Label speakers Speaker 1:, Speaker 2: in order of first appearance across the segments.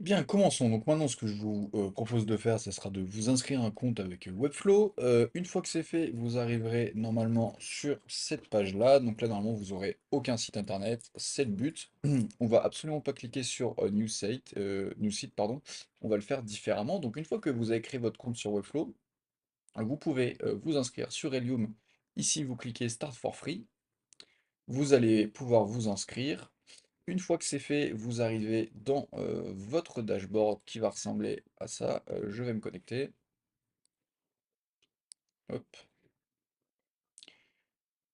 Speaker 1: Bien, commençons. Donc maintenant, ce que je vous propose de faire, ce sera de vous inscrire un compte avec Webflow. Une fois que c'est fait, vous arriverez normalement sur cette page-là. Donc là, normalement, vous aurez aucun site internet. C'est le but. On va absolument pas cliquer sur New Site, pardon. On va le faire différemment. Donc une fois que vous avez créé votre compte sur Webflow, vous pouvez vous inscrire sur Helium. Ici, vous cliquez Start for Free. Vous allez pouvoir vous inscrire. Une fois que c'est fait, vous arrivez dans votre dashboard qui va ressembler à ça. Je vais me connecter. Hop.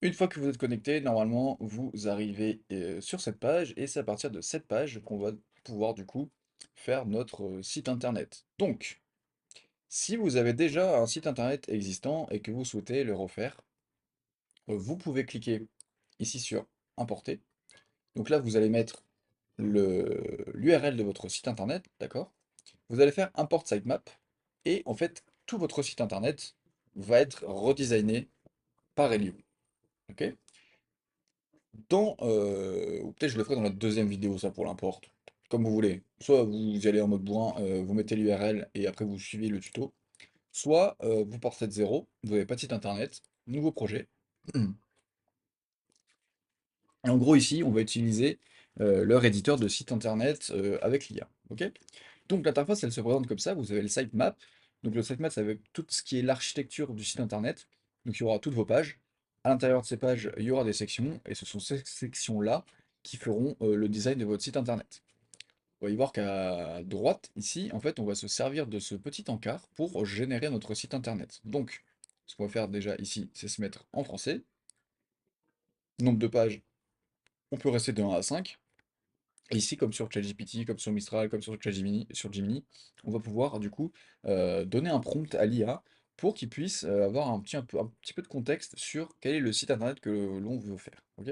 Speaker 1: Une fois que vous êtes connecté, normalement, vous arrivez sur cette page et c'est à partir de cette page qu'on va pouvoir du coup faire notre site internet. Donc, si vous avez déjà un site internet existant et que vous souhaitez le refaire, vous pouvez cliquer ici sur Importer. Donc là, vous allez mettre l'URL de votre site internet, d'accord? Vous allez faire import sitemap et en fait tout votre site internet va être redesigné par Helium. Ok? Ou peut-être je le ferai dans la deuxième vidéo, ça pour l'import. Comme vous voulez. Soit vous y allez en mode bourrin, vous mettez l'URL et après vous suivez le tuto. Soit vous partez de zéro, vous n'avez pas de site internet, nouveau projet. Et en gros, ici, on va utiliser leur éditeur de site internet avec l'IA. Ok? Donc l'interface, elle se présente comme ça. Vous avez le sitemap. Donc le sitemap, ça va être tout ce qui est l'architecture du site internet. Donc il y aura toutes vos pages. À l'intérieur de ces pages, il y aura des sections. Et ce sont ces sections-là qui feront le design de votre site internet. Vous allez voir qu'à droite, ici, en fait, on va se servir de ce petit encart pour générer notre site internet. Donc, ce qu'on va faire déjà ici, c'est se mettre en français. Nombre de pages, on peut rester de 1 à 5. Et ici, comme sur ChatGPT, comme sur Mistral, comme sur Gemini, on va pouvoir du coup donner un prompt à l'IA pour qu'il puisse avoir un petit peu de contexte sur quel est le site internet que l'on veut faire. Ok?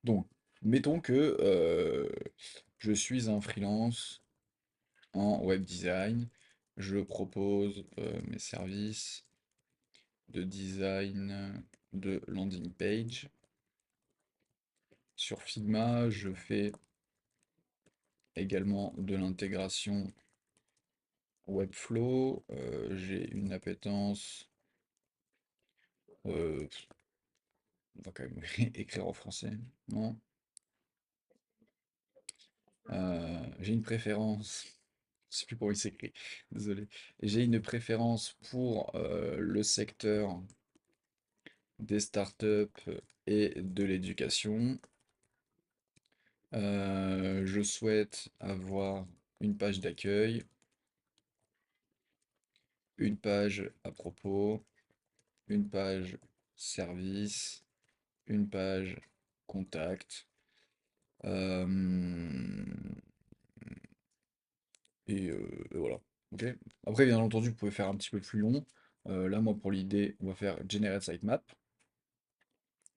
Speaker 1: Donc, mettons que je suis un freelance en web design. Je propose mes services de design de landing page. Sur Figma, je fais également de l'intégration Webflow, j'ai une appétence, euh, on va quand même écrire en français, non? J'ai une préférence, je sais plus comment il s'écrit, désolé. J'ai une préférence pour le secteur des startups et de l'éducation. Je souhaite avoir une page d'accueil, une page à propos, une page service, une page contact. Et voilà. Ok. Après, bien entendu, vous pouvez faire un petit peu plus long. Là, moi, pour l'idée, on va faire Generate Sitemap.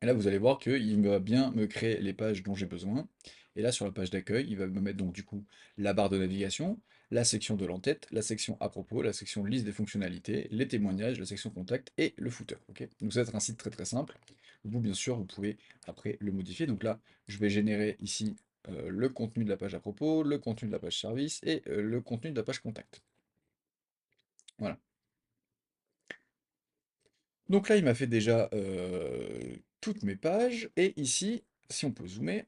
Speaker 1: Et là, vous allez voir qu'il va bien me créer les pages dont j'ai besoin. Et là, sur la page d'accueil, il va me mettre donc du coup la barre de navigation, la section de l'entête, la section à propos, la section liste des fonctionnalités, les témoignages, la section contact et le footer. Ok. Donc ça va être un site très très simple. Vous, bien sûr, vous pouvez après le modifier. Donc là, je vais générer ici le contenu de la page à propos, le contenu de la page service et le contenu de la page contact. Voilà. Donc là, il m'a fait déjà toutes mes pages. Et ici, si on peut zoomer,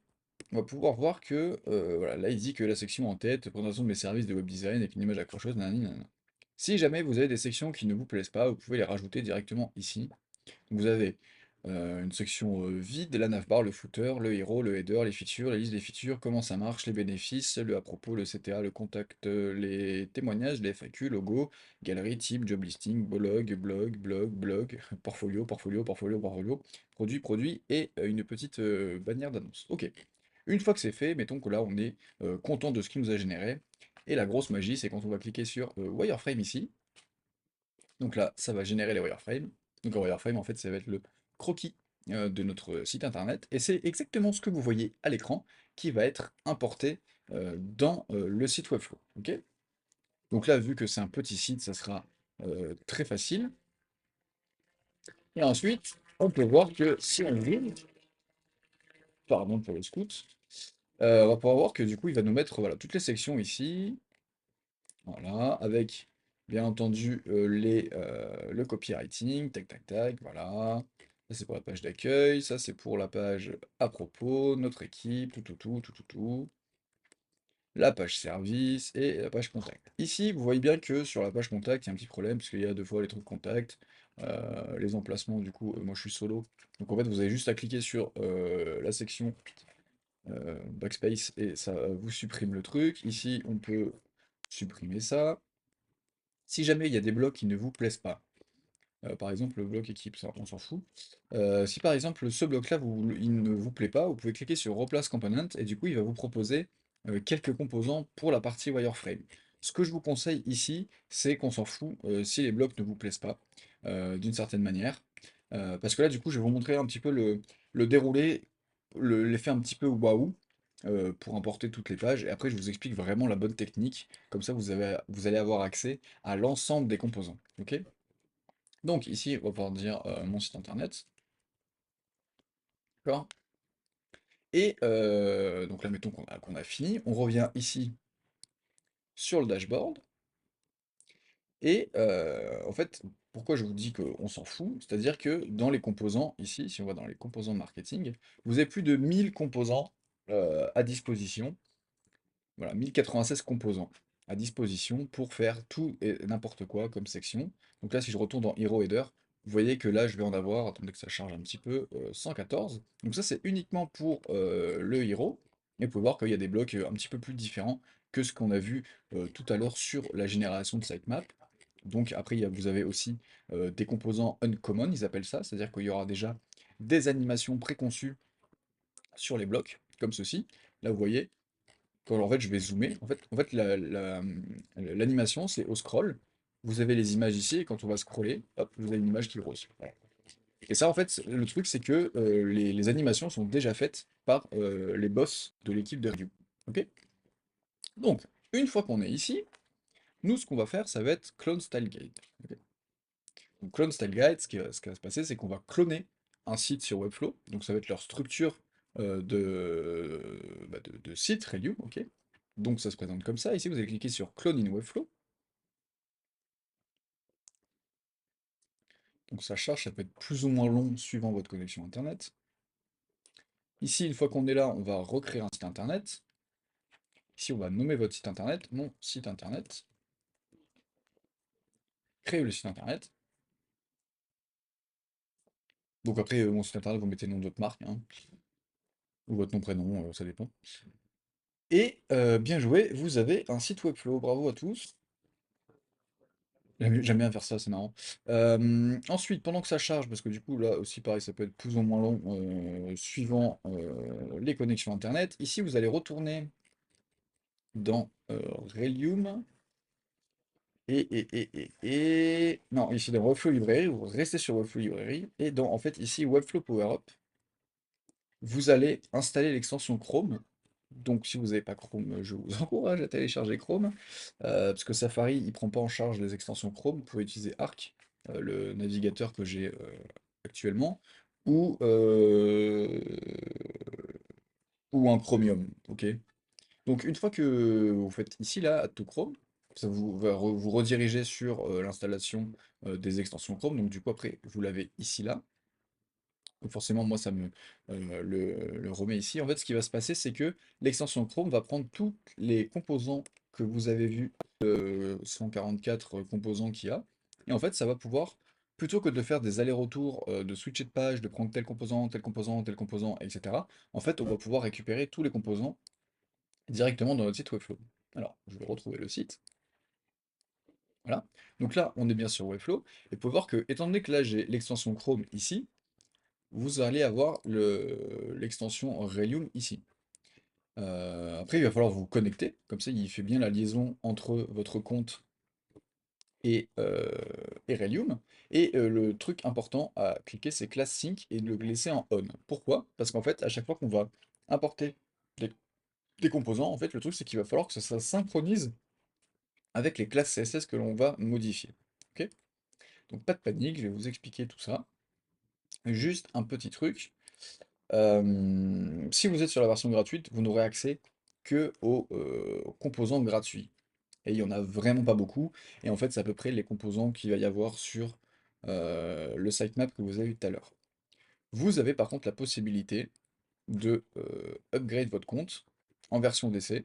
Speaker 1: on va pouvoir voir que voilà, là, il dit que la section en tête, présentation de mes services de web design avec une image accrocheuse, nanani, nanana. Si jamais vous avez des sections qui ne vous plaisent pas, vous pouvez les rajouter directement ici. Vous avez une section vide, la navbar, le footer, le hero, le header, les features, la liste des features, comment ça marche, les bénéfices, le à propos, le CTA, le contact, les témoignages, les FAQ, logo, galerie, type, job listing, blog, portfolio, produit et une petite bannière d'annonce. Ok. Une fois que c'est fait, mettons que là on est content de ce qu'il nous a généré. Et la grosse magie, c'est quand on va cliquer sur Wireframe ici. Donc là, ça va générer les wireframes. Donc un wireframe, en fait, ça va être le croquis de notre site internet. Et c'est exactement ce que vous voyez à l'écran qui va être importé dans le site Webflow. Ok? Donc là, vu que c'est un petit site, ça sera très facile. Et ensuite, on peut voir que si on zoome, pardon pour le scoot, on va pouvoir voir que du coup, il va nous mettre voilà, toutes les sections ici. Voilà, avec bien entendu le copywriting, tac tac tac, voilà. Ça c'est pour la page d'accueil, ça c'est pour la page à propos, notre équipe, tout. La page service et la page contact. Ici, vous voyez bien que sur la page contact, il y a un petit problème, parce qu'il y a deux fois les trucs contact, les emplacements, du coup, moi je suis solo. Donc en fait, vous avez juste à cliquer sur la section backspace et ça vous supprime le truc. Ici, on peut supprimer ça. Si jamais il y a des blocs qui ne vous plaisent pas, par exemple le bloc équipe, ça on s'en fout. Si par exemple ce bloc-là il ne vous plaît pas, vous pouvez cliquer sur Replace Component et du coup il va vous proposer quelques composants pour la partie wireframe. Ce que je vous conseille ici, c'est qu'on s'en fout si les blocs ne vous plaisent pas, d'une certaine manière. Parce que là du coup je vais vous montrer un petit peu le déroulé, l'effet un petit peu waouh, pour importer toutes les pages, et après je vous explique vraiment la bonne technique, comme ça vous allez avoir accès à l'ensemble des composants. Ok? Donc ici, on va pouvoir dire mon site internet. D'accord? Et donc là, mettons qu'on a fini. On revient ici sur le dashboard. Et en fait, pourquoi je vous dis qu'on s'en fout? C'est-à-dire que dans les composants, ici, si on va dans les composants marketing, vous avez plus de 1000 composants à disposition. Voilà, 1096 composants à disposition pour faire tout et n'importe quoi comme section. Donc là, si je retourne dans Hero Header, vous voyez que là, je vais en avoir, attendez que ça charge un petit peu, 114. Donc ça, c'est uniquement pour le Hero. Et vous pouvez voir qu'il y a des blocs un petit peu plus différents que ce qu'on a vu tout à l'heure sur la génération de sitemap. Donc après, vous avez aussi des composants uncommon, ils appellent ça, c'est-à-dire qu'il y aura déjà des animations préconçues sur les blocs, comme ceci. Là, vous voyez, quand en fait je vais zoomer, en fait l'animation c'est au scroll. Vous avez les images ici et quand on va scroller, hop, vous avez une image qui rose. Voilà. Et ça en fait, le truc c'est que les animations sont déjà faites par les boss de l'équipe de review. Ok? Donc, une fois qu'on est ici, nous ce qu'on va faire, ça va être clone style guide. Ok. Donc clone style guide, ce qui va se passer, c'est qu'on va cloner un site sur Webflow. Donc ça va être leur structure de site review, ok? Donc ça se présente comme ça. Ici, vous allez cliquer sur Clone in Webflow. Donc ça charge, ça peut être plus ou moins long suivant votre connexion Internet. Ici, une fois qu'on est là, on va recréer un site Internet. Ici, on va nommer votre site Internet, mon site Internet. Créer le site Internet. Donc après, mon site Internet, vous mettez le nom de votre marque, hein, ou votre nom, prénom, ça dépend. Et bien joué, vous avez un site Webflow. Bravo à tous. J'aime bien faire ça, c'est marrant. Ensuite, pendant que ça charge, parce que du coup, là aussi, pareil, ça peut être plus ou moins long, suivant les connexions Internet. Ici, vous allez retourner dans Relium. Non, ici dans Webflow Library, vous restez sur Webflow Library. Et dans, en fait, ici, Webflow PowerUp, vous allez installer l'extension Chrome. Donc, si vous n'avez pas Chrome, je vous encourage à télécharger Chrome, parce que Safari, il prend pas en charge les extensions Chrome. Vous pouvez utiliser Arc, le navigateur que j'ai actuellement, ou, euh, ou un Chromium, ok? Donc une fois que vous faites ici, là, Add to Chrome, ça vous va vous rediriger sur l'installation des extensions Chrome. Donc du coup, après, vous l'avez ici, là. Donc forcément, moi, ça me le remet ici. En fait, ce qui va se passer, c'est que l'extension Chrome va prendre tous les composants que vous avez vus, 144 composants qu'il y a. Et en fait, ça va pouvoir, plutôt que de faire des allers-retours, de switcher de page, de prendre tel composant, tel composant, tel composant, etc., en fait, on va pouvoir récupérer tous les composants directement dans notre site Webflow. Alors, je vais retrouver le site. Voilà. Donc là, on est bien sur Webflow. Et vous pouvez voir que, étant donné que là, j'ai l'extension Chrome ici, vous allez avoir l'extension Relium ici. Après, il va falloir vous connecter. Comme ça, il fait bien la liaison entre votre compte et Relium. Et le truc important à cliquer, c'est Class Sync et de le laisser en on. Pourquoi? Parce qu'en fait, à chaque fois qu'on va importer des, des composants, en fait, le truc, c'est qu'il va falloir que ça synchronise avec les classes CSS que l'on va modifier. Ok? Donc pas de panique, je vais vous expliquer tout ça. Juste un petit truc. Si vous êtes sur la version gratuite, vous n'aurez accès que aux composants gratuits. Et il y en a vraiment pas beaucoup. Et en fait, c'est à peu près les composants qu'il va y avoir sur le sitemap que vous avez eu tout à l'heure. Vous avez par contre la possibilité de upgrade votre compte en version d'essai.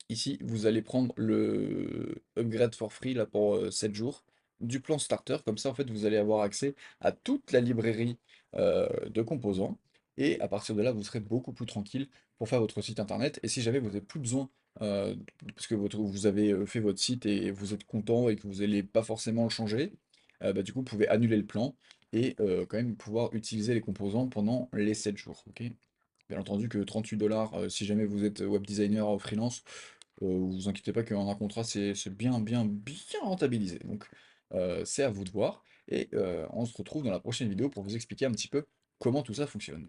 Speaker 1: Ici, vous allez prendre le upgrade for free là, pour 7 jours du plan starter. Comme ça, en fait, vous allez avoir accès à toute la librairie de composants. Et à partir de là, vous serez beaucoup plus tranquille pour faire votre site internet. Et si jamais vous n'avez plus besoin, euh, parce que vous avez fait votre site et vous êtes content et que vous n'allez pas forcément le changer, bah, du coup, vous pouvez annuler le plan et quand même pouvoir utiliser les composants pendant les 7 jours. Ok. Bien entendu que 38 $, si jamais vous êtes web designer freelance, vous inquiétez pas qu'en un contrat, c'est bien, bien, bien rentabilisé. Donc, c'est à vous de voir. Et on se retrouve dans la prochaine vidéo pour vous expliquer un petit peu comment tout ça fonctionne.